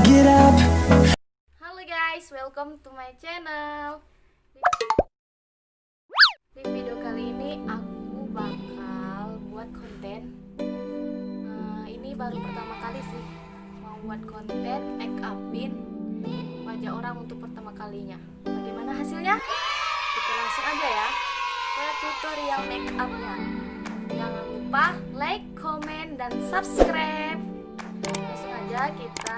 get up. Halo guys, welcome to my channel. Di video kali ini aku bakal buat konten. Ini baru pertama kali sih mau buat konten make upin wajah orang untuk pertama kalinya. Bagaimana hasilnya? Kita langsung aja ya ke tutorial make upnya. Jangan lupa like, comment, dan subscribe. Langsung aja kita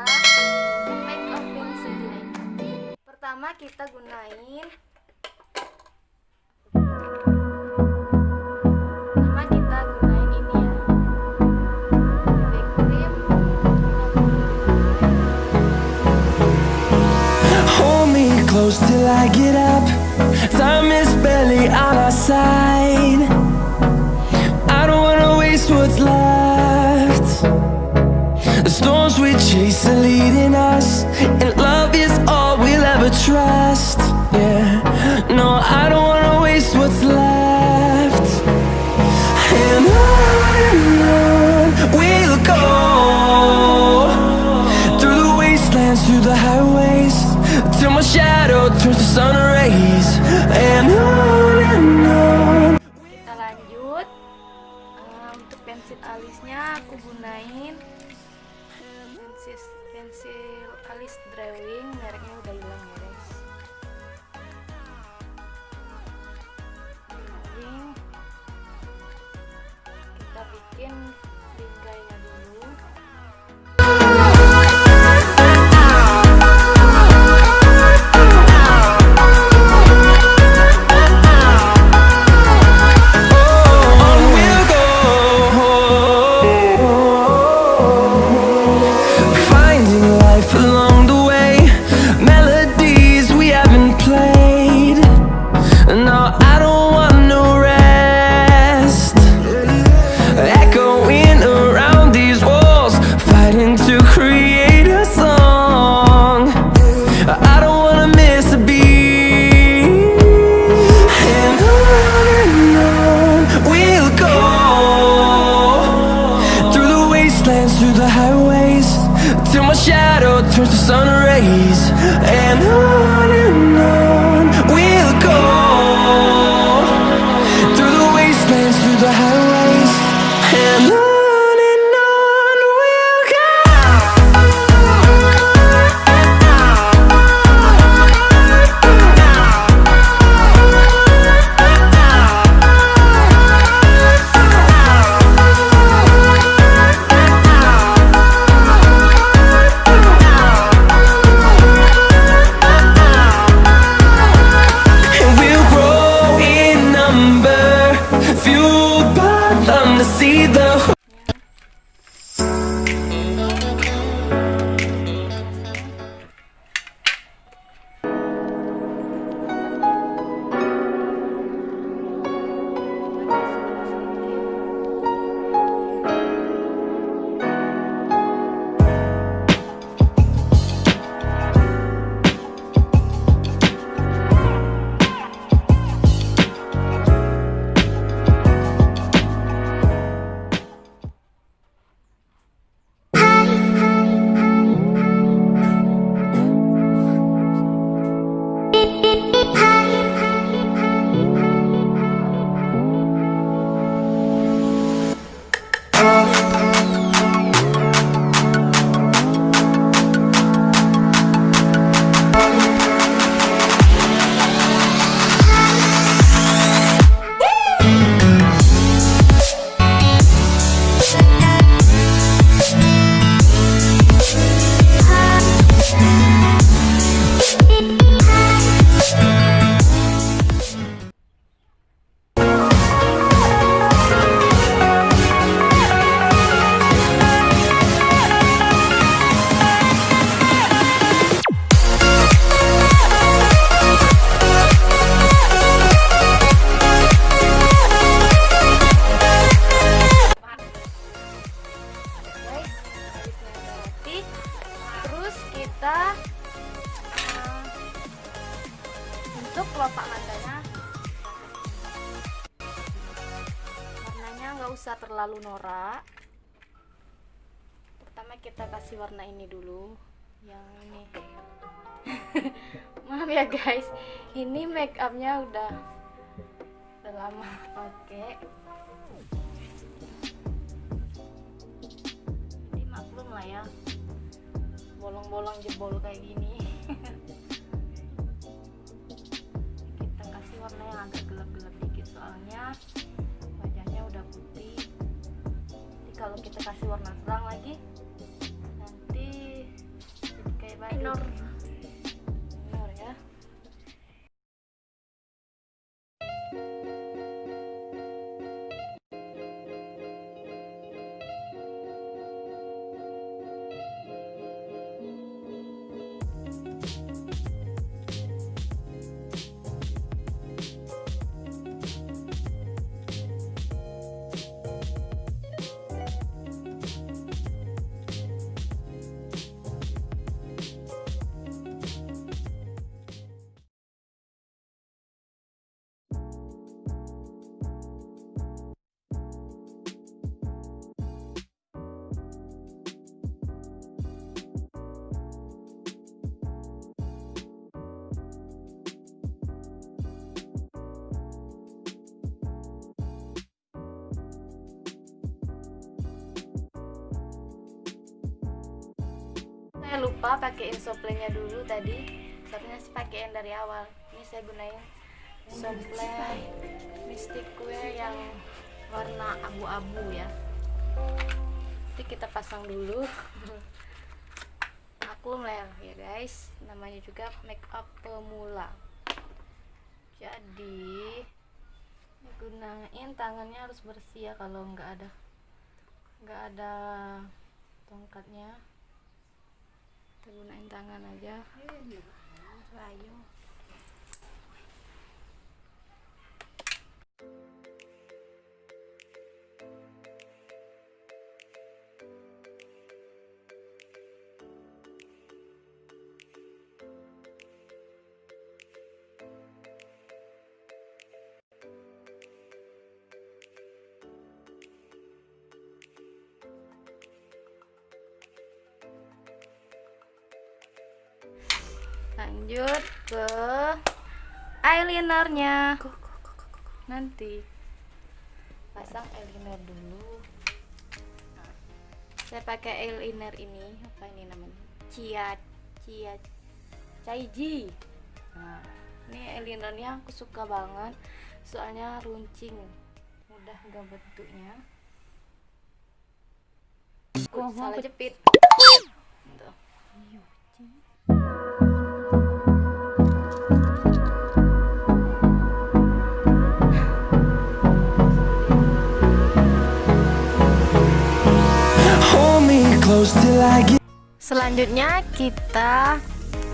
make upin sendiri. Pertama kita gunain ini ya. Bebek cream. Hold me close till I get up. Time is barely on our side. I don't wanna waste what's left. The storms we chase are leading us, and love is all we'll ever trust. Yeah, no, I don't wanna waste what's left. And on we'll go, through the wastelands, through the highways, till my shadow turns to sun rays. And on. Kita lanjut. Untuk pensil alisnya aku gunain pensil alis drawing, mereknya udah hilang ya guys. Drawing. Kita bikin linggainya dulu. Through the highways, till my shadow turns to sun rays. And on we'll go, through the wastelands, through the highways. And on we'll go. Untuk kelopak matanya warnanya nggak usah terlalu norak. Pertama kita kasih warna ini dulu. yang ini. Maaf ya guys, ini make upnya udah lama pakai. Jadi maklum lah ya, bolong-bolong jebol kayak gini. Kita kasih warna yang agak gelap-gelap dikit, soalnya wajahnya udah putih. Jadi kalau kita kasih warna terang lagi, nanti jadi kayak minor ya. Saya lupa pakein soflennya dulu tadi, seharusnya sih pakein dari awal. Ini saya gunain soflen Lipstik kue yang warna abu-abu ya. Nanti kita pasang dulu. Maklum lah ya guys, namanya juga make up pemula. Jadi gunain tangannya harus bersih ya, kalau nggak ada tongkatnya. Kita gunain tangan aja. Ayo. Lanjut ke eyelinernya. Nanti pasang eyeliner dulu. Saya pakai eyeliner ini, apa ini namanya? Caiji. Nah, ini eyelinernya aku suka banget, soalnya runcing, mudah gak bentuknya. Salah jepit. Tuh. Selanjutnya kita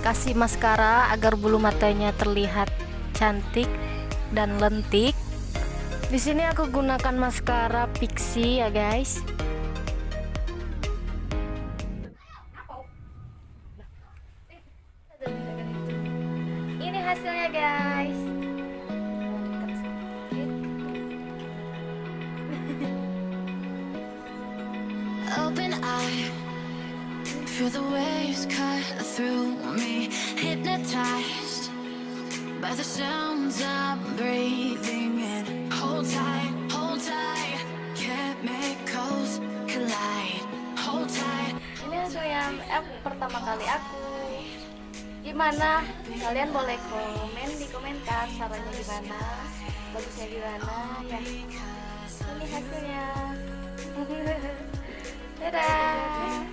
kasih maskara agar bulu matanya terlihat cantik dan lentik. Di sini aku gunakan maskara Pixy ya guys. Ini hasilnya guys. Open eye, feel the waves cut through me, hypnotized by the sounds I'm breathing in. Hold tight, chemicals collide. Hold tight. Ini hasilnya pertama kali aku. Gimana? Kalian boleh komen di komentar sarannya gimana, bagusnya gimana ya. Ini hasilnya. Dadah.